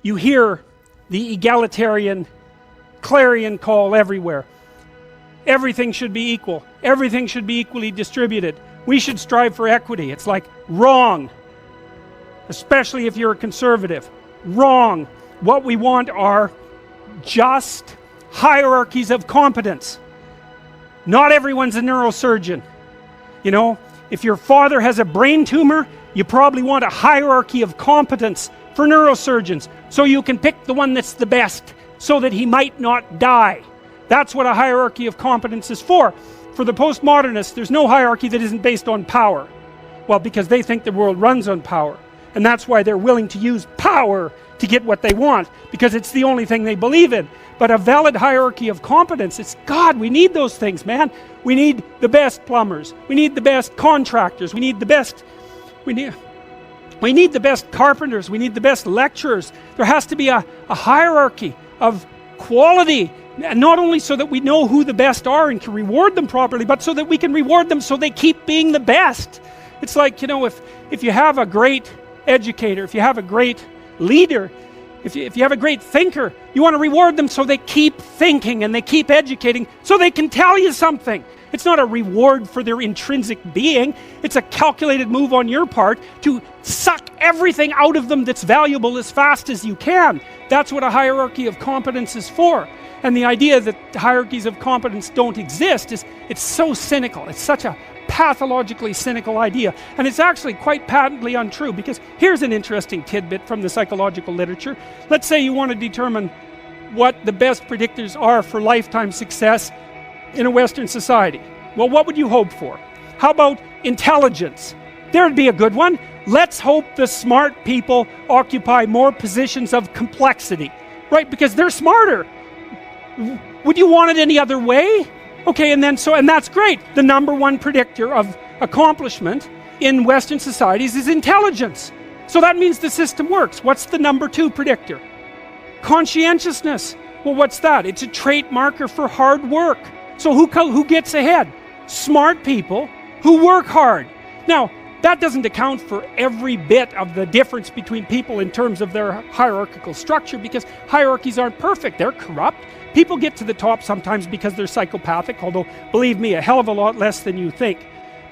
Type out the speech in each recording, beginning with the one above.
you hear the egalitarian clarion call everywhere. Everything should be equal. Everything should be equally distributed. We should strive for equity. It's like, wrong. Especially if you're a conservative. Wrong. What we want are just hierarchies of competence. Not everyone's a neurosurgeon. You know, if your father has a brain tumor, you probably want a hierarchy of competence for neurosurgeons, so you can pick the one that's the best, so that he might not die. That's what a hierarchy of competence is for. For the postmodernists, there's no hierarchy that isn't based on power. Well, because they think the world runs on power. And that's why they're willing to use power to get what they want, because it's the only thing they believe in. But a valid hierarchy of competence, it's, God, we need those things, man. We need the best plumbers. We need the best contractors. We need the best carpenters. We need the best lecturers. There has to be a hierarchy of quality, and not only so that we know who the best are and can reward them properly, but so that we can reward them so they keep being the best. It's like, you know, if you have a great educator, if you have a great leader, if you have a great thinker, you want to reward them so they keep thinking and they keep educating so they can tell you something. It's not a reward for their intrinsic being. It's a calculated move on your part to suck everything out of them that's valuable as fast as you can. That's what a hierarchy of competence is for. And the idea that hierarchies of competence don't exist it's so cynical. It's such a pathologically cynical idea. And it's actually quite patently untrue, because here's an interesting tidbit from the psychological literature. Let's say you want to determine what the best predictors are for lifetime success in a Western society. Well, what would you hope for? How about intelligence? There'd be a good one. Let's hope the smart people occupy more positions of complexity, right? Because they're smarter. Would you want it any other way? Okay, and that's great. The number one predictor of accomplishment in Western societies is intelligence. So that means the system works. What's the number two predictor? Conscientiousness. Well, what's that? It's a trait marker for hard work. So who gets ahead? Smart people who work hard. Now, that doesn't account for every bit of the difference between people in terms of their hierarchical structure, because hierarchies aren't perfect. They're corrupt. People get to the top sometimes because they're psychopathic, although, believe me, a hell of a lot less than you think.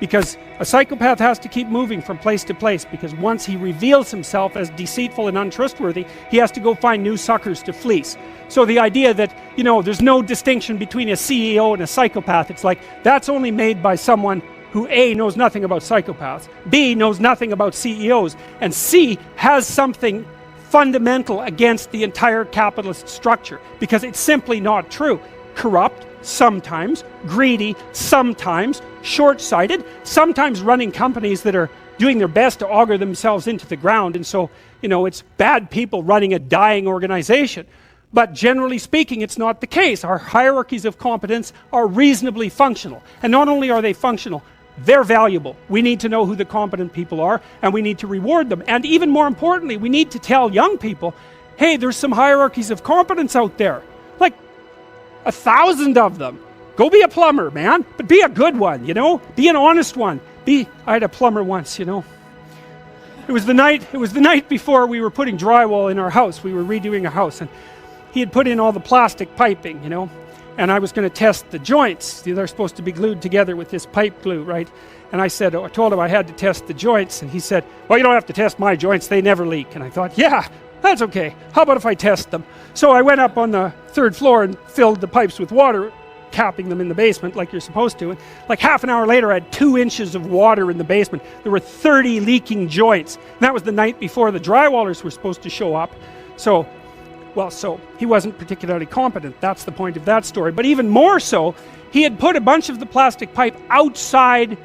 Because a psychopath has to keep moving from place to place, because once he reveals himself as deceitful and untrustworthy, he has to go find new suckers to fleece. So the idea that, you know, there's no distinction between a CEO and a psychopath, it's like, that's only made by someone who A, knows nothing about psychopaths, B, knows nothing about CEOs, and C, has something fundamental against the entire capitalist structure, because it's simply not true. Corrupt, sometimes, greedy, sometimes, short-sighted, sometimes running companies that are doing their best to auger themselves into the ground, and so, you know, it's bad people running a dying organization. But generally speaking, it's not the case. Our hierarchies of competence are reasonably functional, and not only are they functional, they're valuable. We need to know who the competent people are, and we need to reward them. And even more importantly, we need to tell young people, hey, there's some hierarchies of competence out there. Like 1,000 of them. Go be a plumber, man. But be a good one, you know? Be an honest one. I had a plumber once, you know. It was the night before we were putting drywall in our house. We were redoing a house, and he had put in all the plastic piping, you know. And I was going to test the joints. They're supposed to be glued together with this pipe glue, right? And I told him I had to test the joints, and he said, well, you don't have to test my joints, they never leak. And I thought, yeah, that's okay. How about if I test them? So I went up on the third floor and filled the pipes with water, capping them in the basement like you're supposed to. And like half an hour later, I had 2 inches of water in the basement. There were 30 leaking joints. And that was the night before the drywallers were supposed to show up. So he wasn't particularly competent. That's the point of that story. But even more so, he had put a bunch of the plastic pipe outside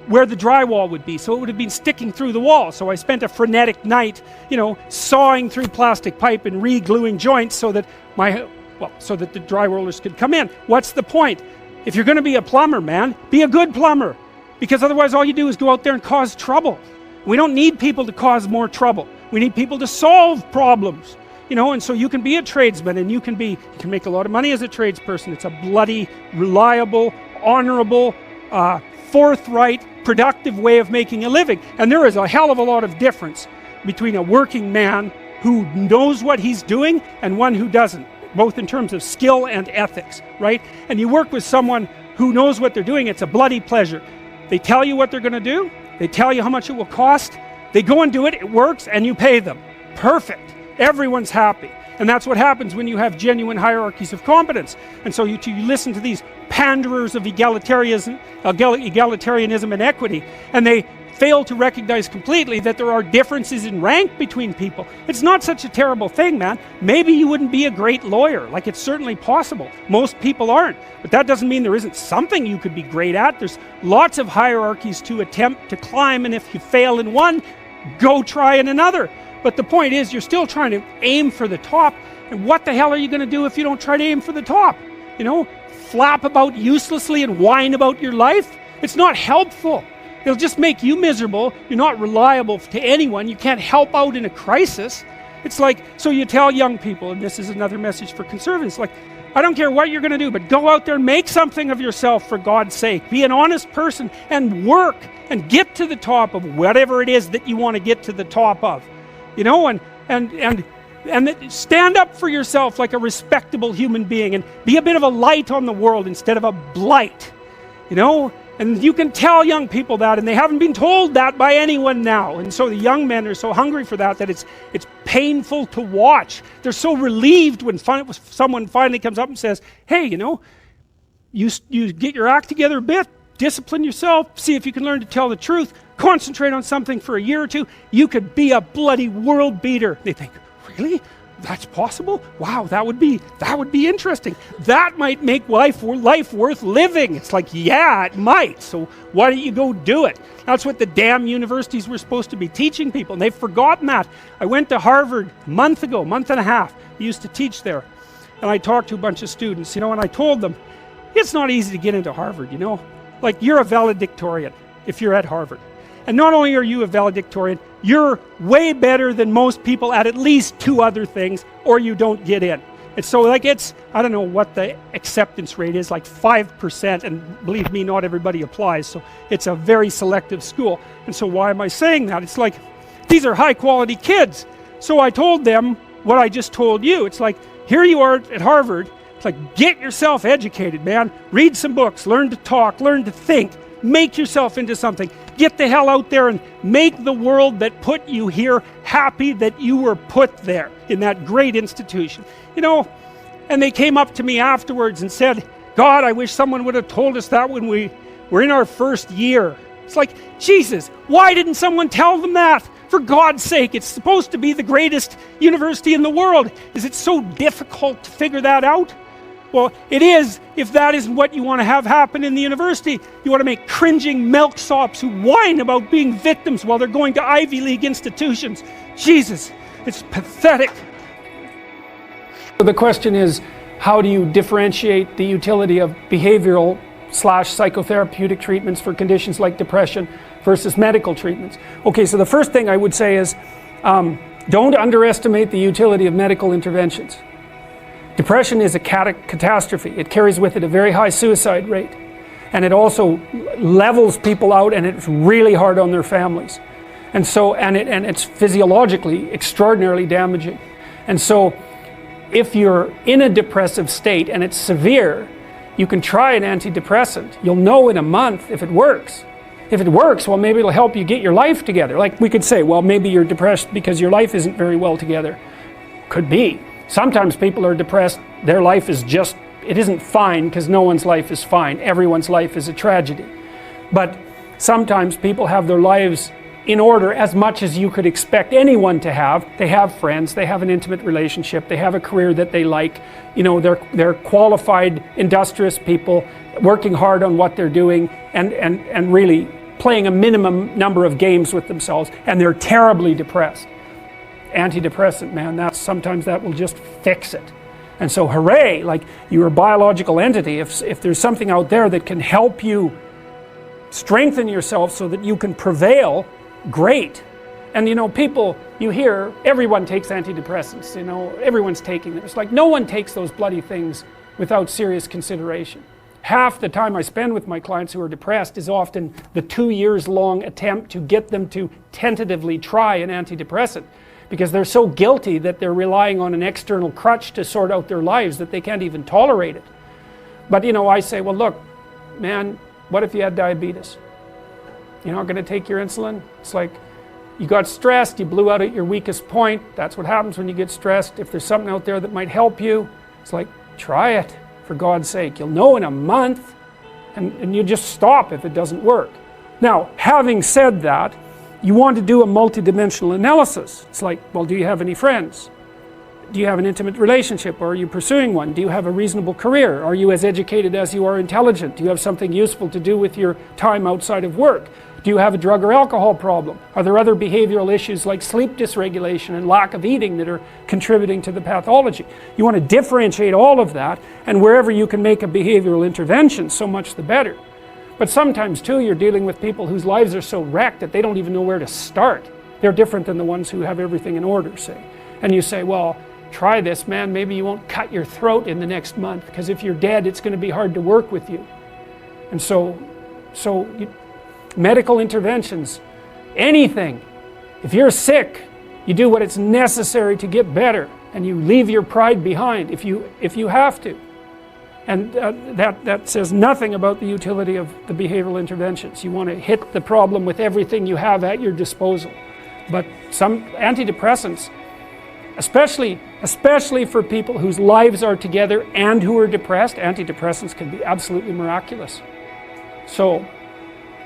where the drywall would be, so it would have been sticking through the wall. So I spent a frenetic night, you know, sawing through plastic pipe and re-gluing joints so that the drywallers could come in. What's the point? If you're going to be a plumber, man, be a good plumber, because otherwise all you do is go out there and cause trouble. We don't need people to cause more trouble. We need people to solve problems. You know, and so you can be a tradesman, and you can make a lot of money as a tradesperson. It's a bloody, reliable, honorable, forthright, productive way of making a living. And there is a hell of a lot of difference between a working man who knows what he's doing and one who doesn't, both in terms of skill and ethics, right? And you work with someone who knows what they're doing, it's a bloody pleasure. They tell you what they're going to do, they tell you how much it will cost, they go and do it, it works, and you pay them. Perfect. Everyone's happy. And that's what happens when you have genuine hierarchies of competence. And so you listen to these panderers of egalitarianism and equity, and they fail to recognize completely that there are differences in rank between people. It's not such a terrible thing, man. Maybe you wouldn't be a great lawyer. Like, it's certainly possible. Most people aren't. But that doesn't mean there isn't something you could be great at. There's lots of hierarchies to attempt to climb, and if you fail in one, go try in another. But the point is, you're still trying to aim for the top, and what the hell are you going to do if you don't try to aim for the top? You know, flap about uselessly and whine about your life? It's not helpful. It'll just make you miserable. You're not reliable to anyone. You can't help out in a crisis. It's like, so you tell young people, and this is another message for conservatives, like, I don't care what you're going to do, but go out there and make something of yourself for God's sake. Be an honest person and work and get to the top of whatever it is that you want to get to the top of. You know, and stand up for yourself like a respectable human being and be a bit of a light on the world instead of a blight. You know, and you can tell young people that, and they haven't been told that by anyone now. And so the young men are so hungry for that it's painful to watch. They're so relieved when someone finally comes up and says, hey, you know, you get your act together a bit, discipline yourself, see if you can learn to tell the truth, concentrate on something for a year or two, you could be a bloody world beater. They think, really? That's possible? Wow, that would be interesting. That might make life worth living. It's like, yeah, it might. So why don't you go do it? That's what the damn universities were supposed to be teaching people, and they've forgotten that. I went to Harvard a month and a half. I used to teach there, and I talked to a bunch of students, you know, and I told them, it's not easy to get into Harvard, you know. Like, you're a valedictorian if you're at Harvard. And not only are you a valedictorian, you're way better than most people at least 2 other things, or you don't get in. And so, like, I don't know what the acceptance rate is, like 5%, and believe me, not everybody applies, so it's a very selective school. And so why am I saying that? It's like, these are high quality kids. So I told them what I just told you. It's like, here you are at Harvard. It's like, get yourself educated, man. Read some books, learn to talk, learn to think, make yourself into something. Get the hell out there and make the world that put you here happy that you were put there in that great institution. You know, and they came up to me afterwards and said, God, I wish someone would have told us that when we were in our first year. It's like, Jesus, why didn't someone tell them that? For God's sake, it's supposed to be the greatest university in the world. Is it so difficult to figure that out? Well, it is, if that isn't what you want to have happen in the university. You want to make cringing milksops who whine about being victims while they're going to Ivy League institutions. Jesus, it's pathetic. The question is, how do you differentiate the utility of behavioral / psychotherapeutic treatments for conditions like depression versus medical treatments? Okay, so the first thing I would say is, don't underestimate the utility of medical interventions. Depression is a catastrophe. It carries with it a very high suicide rate. And it also levels people out, and it's really hard on their families. And so, and it's physiologically extraordinarily damaging. And so, if you're in a depressive state and it's severe, you can try an antidepressant. You'll know in a month if it works. If it works, well, maybe it'll help you get your life together. Like, we could say, well, maybe you're depressed because your life isn't very well together. Could be. Sometimes people are depressed, their life is just, it isn't fine, because no one's life is fine. Everyone's life is a tragedy. But sometimes people have their lives in order as much as you could expect anyone to have. They have friends, they have an intimate relationship, they have a career that they like, you know, they're qualified, industrious people working hard on what they're doing and really playing a minimum number of games with themselves, and they're terribly depressed. Antidepressant, man, sometimes that will just fix it. And so hooray, like, you're a biological entity. If there's something out there that can help you strengthen yourself so that you can prevail, great. And you know, people, you hear, everyone takes antidepressants, you know, everyone's taking them. It's like, no one takes those bloody things without serious consideration. Half the time I spend with my clients who are depressed is often the 2 years long attempt to get them to tentatively try an antidepressant. because they're so guilty that they're relying on an external crutch to sort out their lives that they can't even tolerate it. But I say, well, look, man, what if you had diabetes? You're not going to take your insulin? It's like you got stressed, you blew out at your weakest point. That's what happens when you get stressed. If there's something out there that might help you, it's like, try it, for God's sake. You'll know in a month, and you just stop if it doesn't work. Now, having said that, you want to do a multidimensional analysis. It's like, well, do you have any friends? Do you have an intimate relationship, or are you pursuing one? Do you have a reasonable career? Are you as educated as you are intelligent? Do you have something useful to do with your time outside of work? Do you have a drug or alcohol problem? Are there other behavioral issues like sleep dysregulation and lack of eating that are contributing to the pathology? You want to differentiate all of that, and wherever you can make a behavioral intervention, so much the better. But sometimes too, you're dealing with people whose lives are so wrecked that they don't even know where to start. They're different than the ones who have everything in order, say. And you say, well, try this, man, maybe you won't cut your throat in the next month, because if you're dead, it's going to be hard to work with you. And medical interventions, anything. If you're sick, you do what is necessary to get better, and you leave your pride behind if you have to. And that says nothing about the utility of the behavioral interventions. You want to hit the problem with everything you have at your disposal. But some antidepressants, especially for people whose lives are together and who are depressed, antidepressants can be absolutely miraculous. So,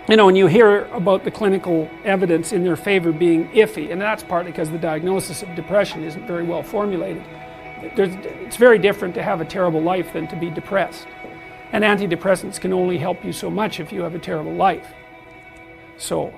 when you hear about the clinical evidence in their favor being iffy, and that's partly because the diagnosis of depression isn't very well formulated. It's very different to have a terrible life than to be depressed. And antidepressants can only help you so much if you have a terrible life. So